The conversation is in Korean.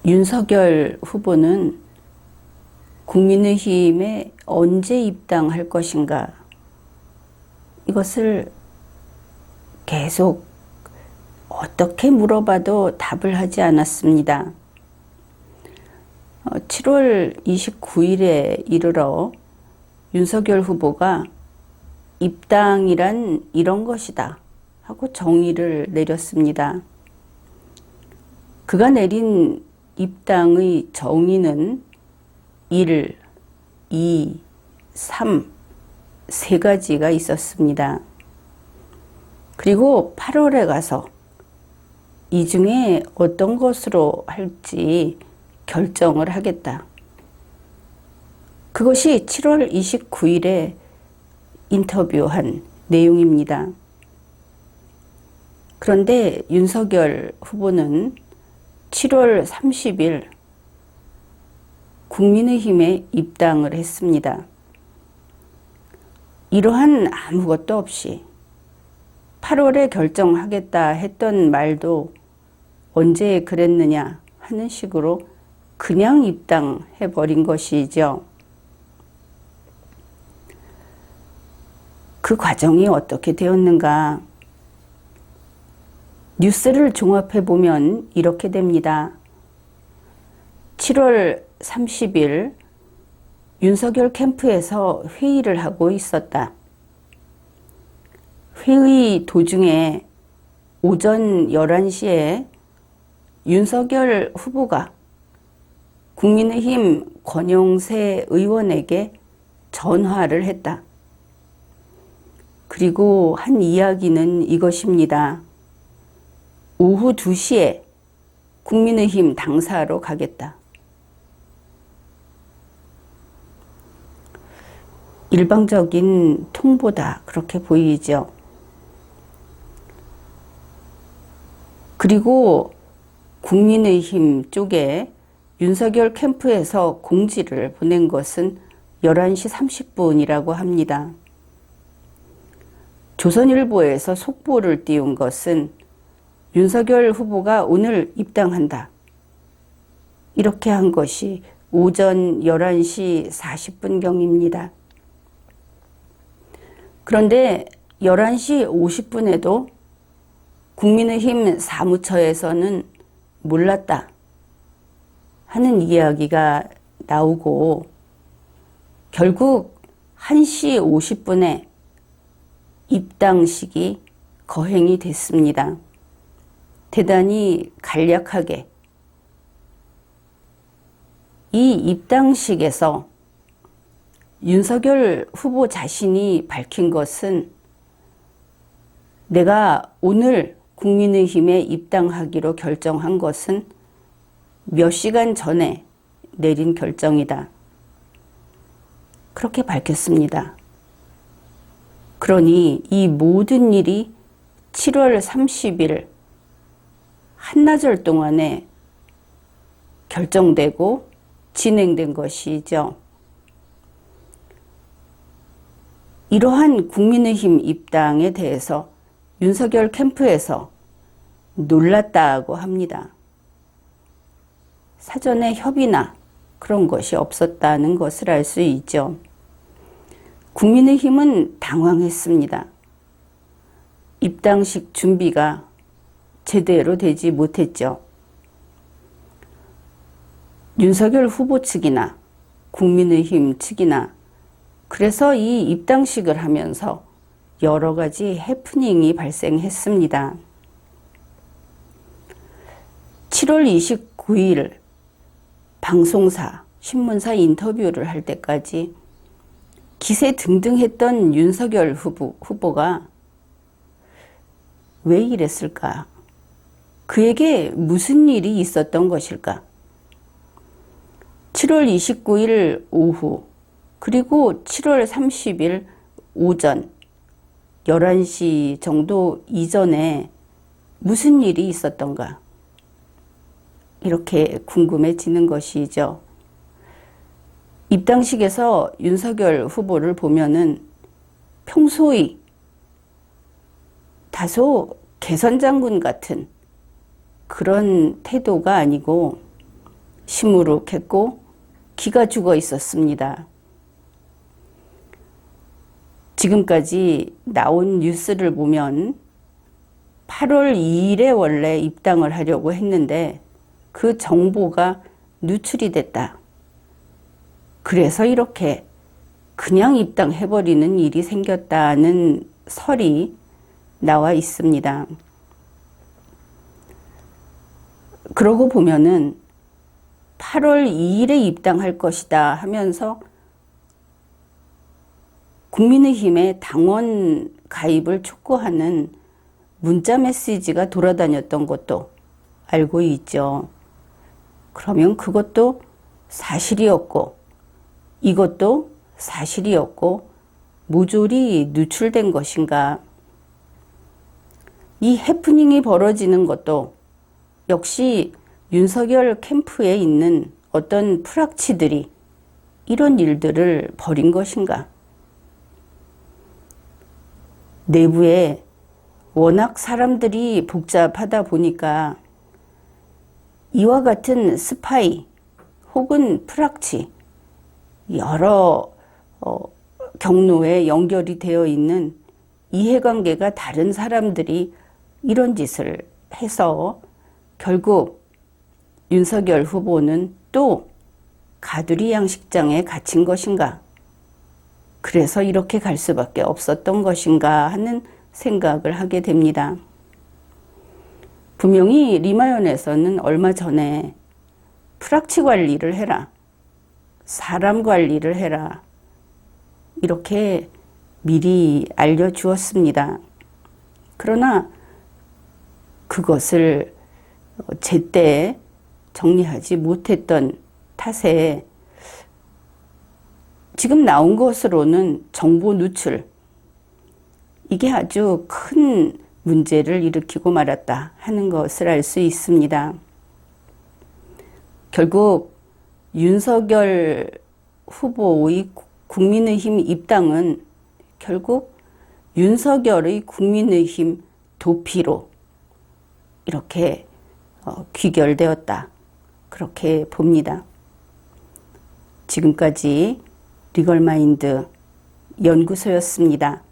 윤석열 후보는 국민의힘에 언제 입당할 것인가, 이것을 계속 어떻게 물어봐도 답을 하지 않았습니다. 7월 29일에 이르러 윤석열 후보가 입당이란 이런 것이다 하고 정의를 내렸습니다. 그가 내린 입당의 정의는 1, 2, 3, 세 가지가 있었습니다. 그리고 8월에 가서 이 중에 어떤 것으로 할지 결정을 하겠다. 그것이 7월 29일에 인터뷰한 내용입니다. 그런데 윤석열 후보는 7월 30일 국민의힘에 입당을 했습니다. 이러한 아무것도 없이 8월에 결정하겠다 했던 말도 언제 그랬느냐 하는 식으로 그냥 입당해버린 것이죠. 그 과정이 어떻게 되었는가? 뉴스를 종합해보면 이렇게 됩니다. 7월 30일 윤석열 캠프에서 회의를 하고 있었다. 회의 도중에 오전 11시에 윤석열 후보가 국민의힘 권영세 의원에게 전화를 했다. 그리고 한 이야기는 이것입니다. 오후 2시에 국민의힘 당사로 가겠다. 일방적인 통보다 그렇게 보이죠. 그리고 국민의힘 쪽에 윤석열 캠프에서 공지를 보낸 것은 11시 30분이라고 합니다. 조선일보에서 속보를 띄운 것은 윤석열 후보가 오늘 입당한다. 이렇게 한 것이 오전 11시 40분경입니다. 그런데 11시 50분에도 국민의힘 사무처에서는 몰랐다 하는 이야기가 나오고 결국 1시 50분에 입당식이 거행이 됐습니다. 대단히 간략하게 이 입당식에서 윤석열 후보 자신이 밝힌 것은 내가 오늘 국민의힘에 입당하기로 결정한 것은 몇 시간 전에 내린 결정이다. 그렇게 밝혔습니다. 그러니 이 모든 일이 7월 30일 한나절 동안에 결정되고 진행된 것이죠. 이러한 국민의힘 입당에 대해서 윤석열 캠프에서 놀랐다고 합니다. 사전에 협의나 그런 것이 없었다는 것을 알 수 있죠. 국민의힘은 당황했습니다. 입당식 준비가 제대로 되지 못했죠. 윤석열 후보 측이나 국민의힘 측이나 그래서 이 입당식을 하면서 여러 가지 해프닝이 발생했습니다. 7월 29일 방송사, 신문사 인터뷰를 할 때까지 기세 등등했던 윤석열 후보가 왜 이랬을까? 그에게 무슨 일이 있었던 것일까? 7월 29일 오후 그리고 7월 30일 오전 11시 정도 이전에 무슨 일이 있었던가? 이렇게 궁금해지는 것이죠. 입당식에서 윤석열 후보를 보면은 평소의 다소 개선장군 같은 그런 태도가 아니고 시무룩했고 기가 죽어 있었습니다. 지금까지 나온 뉴스를 보면 8월 2일에 원래 입당을 하려고 했는데 그 정보가 누출이 됐다. 그래서 이렇게 그냥 입당해버리는 일이 생겼다는 설이 나와 있습니다. 그러고 보면은 8월 2일에 입당할 것이다 하면서 국민의힘의 당원 가입을 촉구하는 문자 메시지가 돌아다녔던 것도 알고 있죠. 그러면 그것도 사실이었고 이것도 사실이었고 모조리 누출된 것인가? 이 해프닝이 벌어지는 것도 역시 윤석열 캠프에 있는 어떤 프락치들이 이런 일들을 벌인 것인가? 내부에 워낙 사람들이 복잡하다 보니까 이와 같은 스파이 혹은 프락치 여러 경로에 연결이 되어 있는 이해관계가 다른 사람들이 이런 짓을 해서 결국 윤석열 후보는 또 가두리 양식장에 갇힌 것인가? 그래서 이렇게 갈 수밖에 없었던 것인가 하는 생각을 하게 됩니다. 분명히 리마연에서는 얼마 전에 프락치 관리를 해라, 사람 관리를 해라 이렇게 미리 알려주었습니다. 그러나 그것을 제때 정리하지 못했던 탓에 지금 나온 것으로는 정보 누출, 이게 아주 큰 문제를 일으키고 말았다 하는 것을 알 수 있습니다. 결국 윤석열 후보의 국민의힘 입당은 결국 윤석열의 국민의힘 도피로 이렇게 귀결되었다. 그렇게 봅니다. 지금까지 리걸마인드 연구소였습니다.